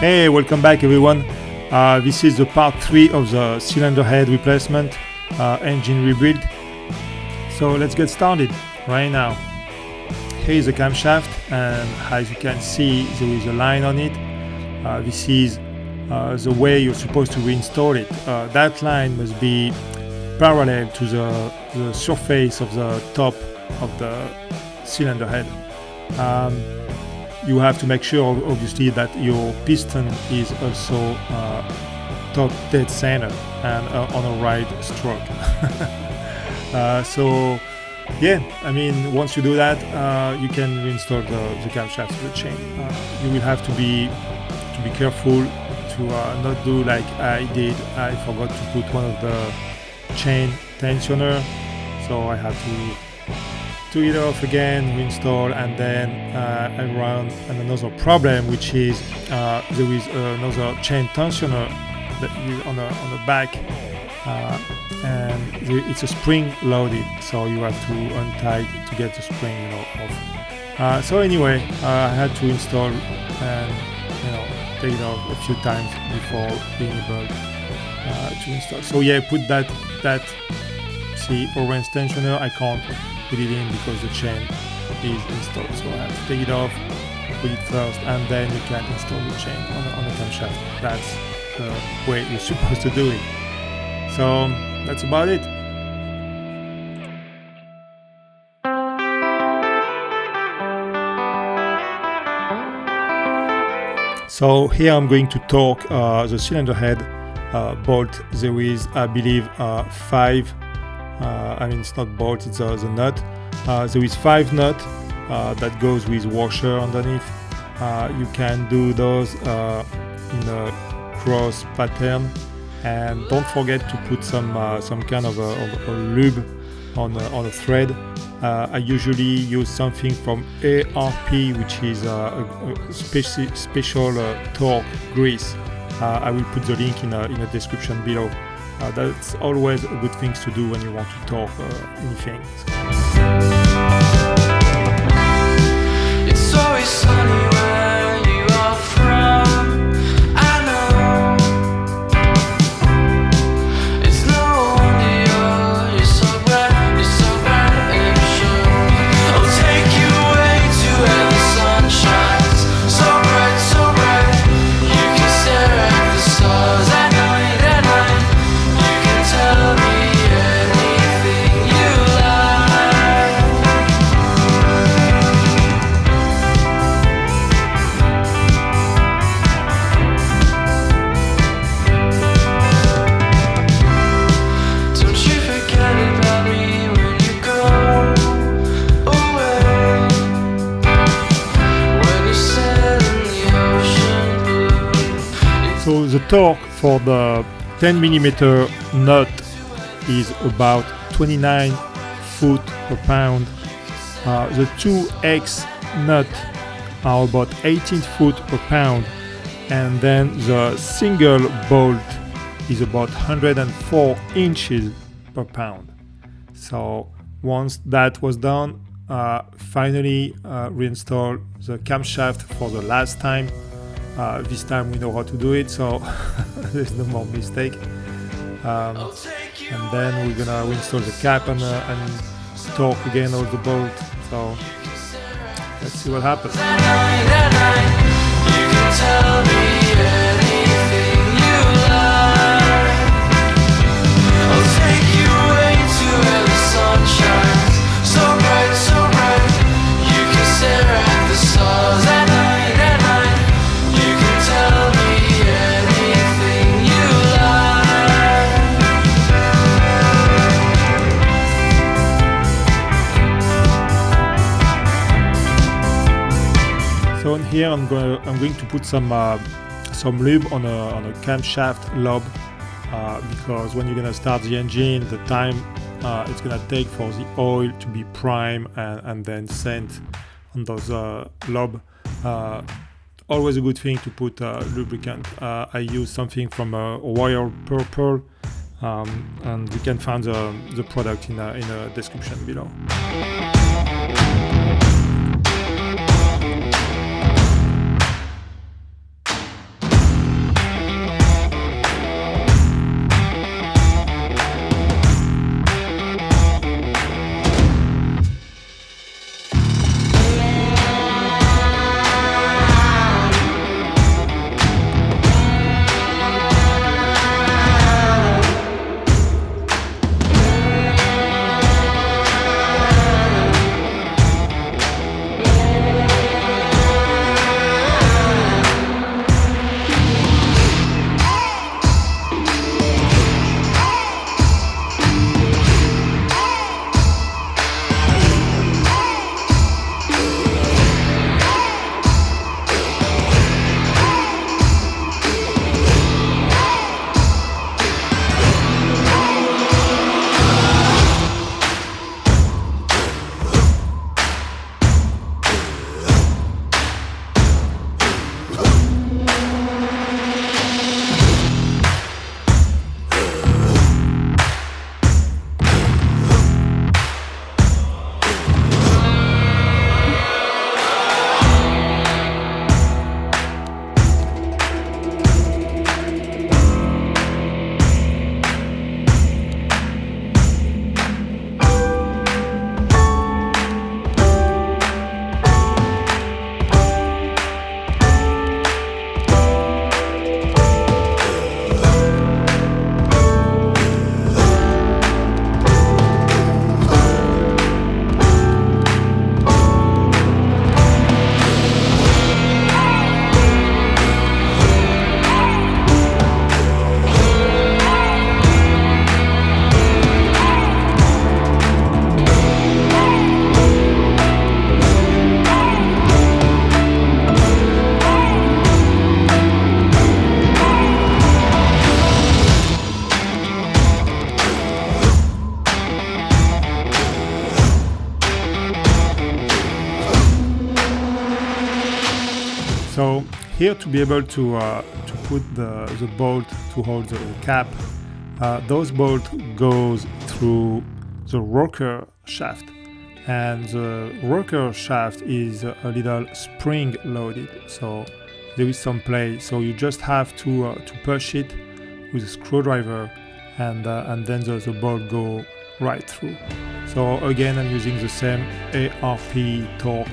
Hey, welcome back everyone. This is the part 3 of the cylinder head replacement engine rebuild. So let's get started right now. Here is the camshaft, and as you can see there is a line on it. This is the way you're supposed to reinstall it. That line must be parallel to the surface of the top of the cylinder head. You have to make sure obviously that your piston is also top dead center and on a right stroke. So yeah, I mean, once you do that, you can reinstall the camshaft to the chain. You will have to be careful to not do like I did. I forgot to put one of the chain tensioner, so I have to it off again, reinstall, and then I run another problem, which is there is another chain tensioner that is on the back, and it's a spring loaded, so you have to untie to get the spring off. So anyway, I had to install and take it off a few times before being able to install. So yeah, put that see orange tensioner. I can't put it in because the chain is installed, so I have to take it off, put it first, and then you can install the chain on the camshaft. That's the way you're supposed to do it. So that's about it. So here I'm going to torque the cylinder head bolt. There is, I believe, 5. I mean, it's not bolt, it's the nut. There is 5 nuts that goes with washer underneath. You can do those in a cross pattern, and don't forget to put some kind of a lube on a thread. I usually use something from ARP, which is a special torque grease. I will put the link in a description below. That's always a good thing to do when you want to torque anything. It's always sunny where you are from. I know it's no wonder you're so bright and sure. I'll take you away to where the sun shines. So bright, you can stare at the stars at night. Tell me anything you like. Don't you forget about me when you go away. When you sail in the ocean blue. So the torque for the 10mm nut is about 29 foot per pound. The 2X nut are about 18 foot per pound, and then the single bolt is about 104 inches per pound. So once that was done, finally reinstall the camshaft for the last time. This time we know how to do it, so there's no more mistake. And then we're gonna reinstall the cap and torque again all the bolt. So let's see what happens. You can tell me anything you like. I'll take you away to where the sun shines. So bright, you can stare at the stars at night. You can tell me anything you like. So in here I'm going to put some lube on a camshaft lobe, because when you're gonna start the engine, the time it's gonna take for the oil to be prime and then sent on those lobe. Always a good thing to put lubricant. I use something from Royal Purple, and you can find the product in a description below. So here, to be able to put the bolt to hold the cap, those bolts goes through the rocker shaft, and the rocker shaft is a little spring loaded, so there is some play. So you just have to push it with a screwdriver, and then the bolt go right through. So again, I'm using the same ARP torque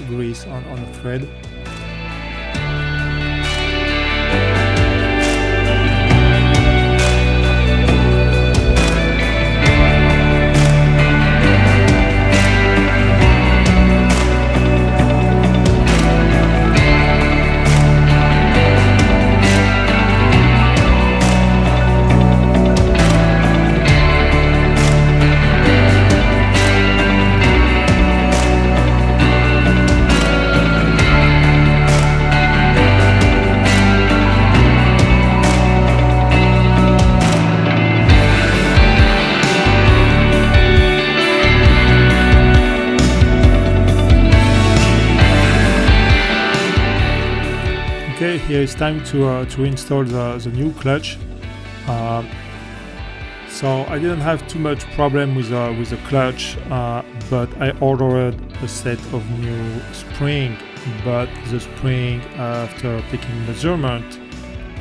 grease on the thread. Okay, here it's time to install the new clutch. So I didn't have too much problem with the clutch, but I ordered a set of new spring. But the spring, after taking measurement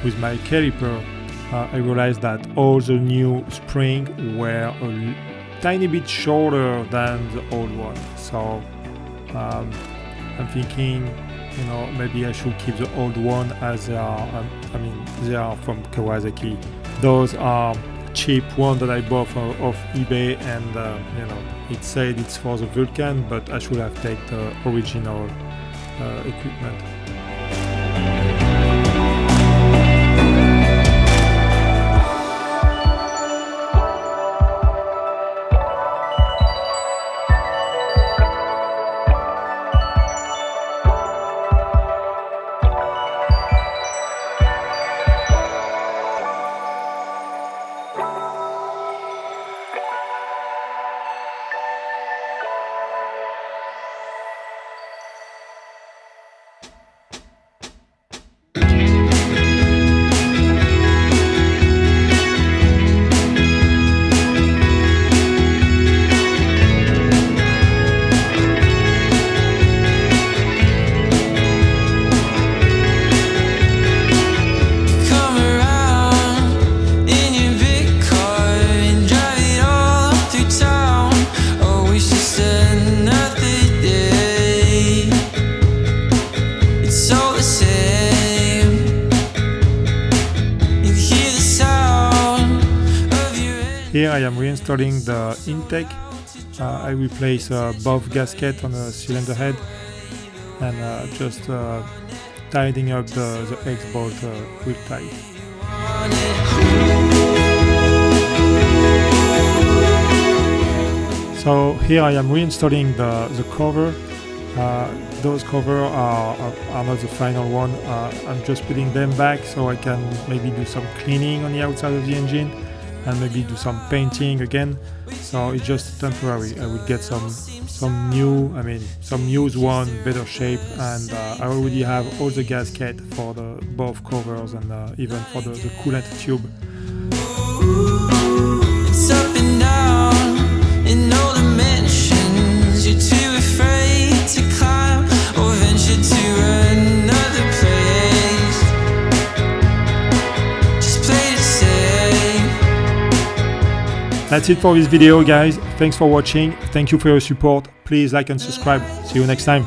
with my caliper, I realized that all the new spring were a tiny bit shorter than the old one. So I'm thinking, you know, maybe I should keep the old one, as they are. I mean, they are from Kawasaki. Those are cheap one that I bought off eBay, and you know, it said it's for the Vulcan, but I should have taken the original equipment. Here I am reinstalling the intake. I replace both gasket on the cylinder head, and just tidying up the X-bolt real tight. So here I am reinstalling the cover. Those covers are not the final one. I'm just putting them back so I can maybe do some cleaning on the outside of the engine, and maybe do some painting again. So it's just temporary. I will get some used one, better shape, and I already have all the gasket for both covers, and even for the coolant tube. It's up and down in all dimensions. You're too afraid to climb or venture to another place. Just play it safe. That's it for this video, guys. Thanks for watching. Thank you for your support. Please like and subscribe. See you next time.